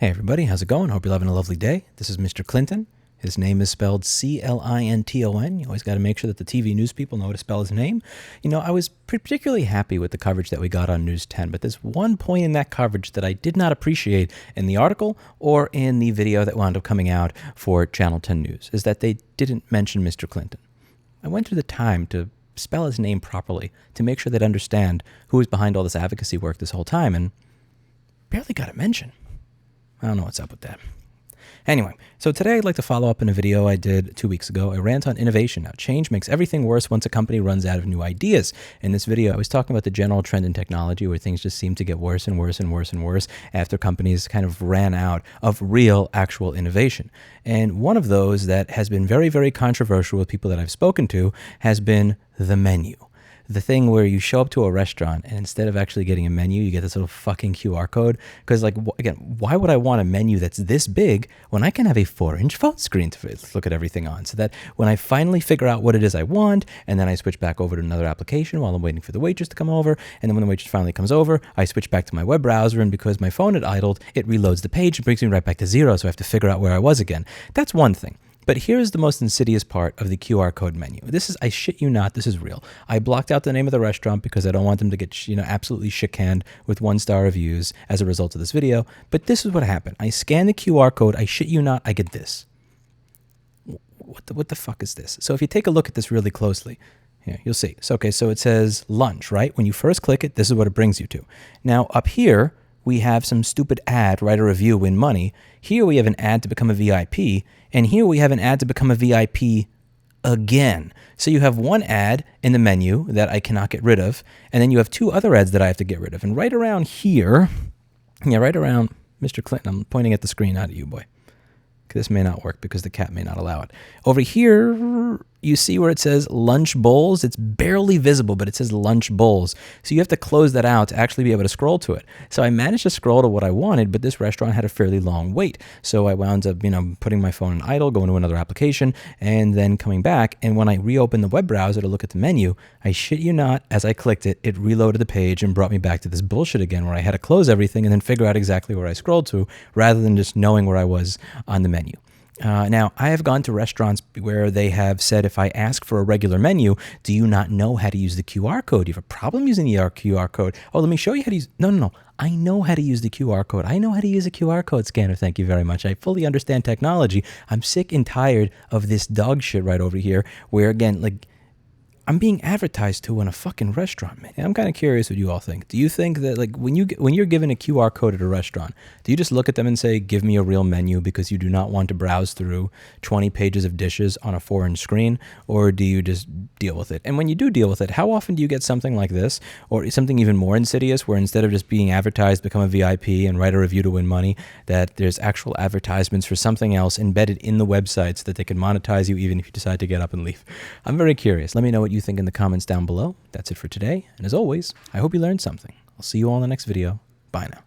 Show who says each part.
Speaker 1: Hey everybody, how's it going? Hope you're having a lovely day. This is Mr. Clinton. His name is spelled C-L-I-N-T-O-N. You always got to make sure that the TV news people know how to spell his name. You know, I was particularly happy with the coverage that we got on News 10, but there's one point in that coverage that I did not appreciate in the article or in the video that wound up coming out for Channel 10 News, is that they didn't mention Mr. Clinton. I went through the time to spell his name properly to make sure they'd understand who was behind all this advocacy work this whole time, and barely got a mention. I don't know what's up with that. Anyway, so today I'd like to follow up in a video I did 2 weeks ago. I rant on innovation. Now, change makes everything worse once a company runs out of new ideas. In this video, I was talking about the general trend in technology where things just seem to get worse and worse and worse and worse after companies kind of ran out of real, actual innovation. And one of those that has been very, very controversial with people that I've spoken to has been the menu. The thing where you show up to a restaurant and instead of actually getting a menu, you get this little fucking QR code. Because, like, again, why would I want a menu that's this big when I can have a 4-inch phone screen to look at everything on? So that when I finally figure out what it is I want, and then I switch back over to another application while I'm waiting for the waitress to come over, and then when the waitress finally comes over, I switch back to my web browser, and because my phone had idled, it reloads the page and brings me right back to zero, so I have to figure out where I was again. That's one thing. But here's the most insidious part of the QR code menu. This is, I shit you not, this is real. I blocked out the name of the restaurant because I don't want them to get, absolutely shit-canned with 1-star reviews as a result of this video. But this is what happened. I scan the QR code, I shit you not, I get this. What the fuck is this? So if you take a look at this really closely, here, you'll see. So, okay, so it says lunch, right? When you first click it, this is what it brings you to. Now, up here, we have some stupid ad, write a review, win money. Here we have an ad to become a VIP, and here we have an ad to become a VIP again. So you have one ad in the menu that I cannot get rid of, and then you have 2 other ads that I have to get rid of. And right around here, right around Mr. Clinton, I'm pointing at the screen, not at you, boy. This may not work because the cat may not allow it. Over here, you see where it says lunch bowls? It's barely visible, but it says lunch bowls. So you have to close that out to actually be able to scroll to it. So I managed to scroll to what I wanted, but this restaurant had a fairly long wait. So I wound up, putting my phone in idle, going to another application, and then coming back. And when I reopened the web browser to look at the menu, I shit you not, as I clicked it, it reloaded the page and brought me back to this bullshit again where I had to close everything and then figure out exactly where I scrolled to rather than just knowing where I was on the menu. Now, I have gone to restaurants where they have said, if I ask for a regular menu, do you not know how to use the QR code? Do you have a problem using the QR code? Oh, let me show you how to use... No. I know how to use the QR code. I know how to use a QR code scanner. Thank you very much. I fully understand technology. I'm sick and tired of this dog shit right over here where, again, like... I'm being advertised to in a fucking restaurant, man. And I'm kind of curious what you all think. Do you think that, like, when you're given a QR code at a restaurant, do you just look at them and say, give me a real menu because you do not want to browse through 20 pages of dishes on a 4-inch screen? Or do you just deal with it? And when you do deal with it, how often do you get something like this or something even more insidious where instead of just being advertised, become a VIP and write a review to win money, that there's actual advertisements for something else embedded in the website so that they can monetize you even if you decide to get up and leave? I'm very curious. Let me know what you think in the comments down below. That's it for today. And as always, I hope you learned something. I'll see you all in the next video. Bye now.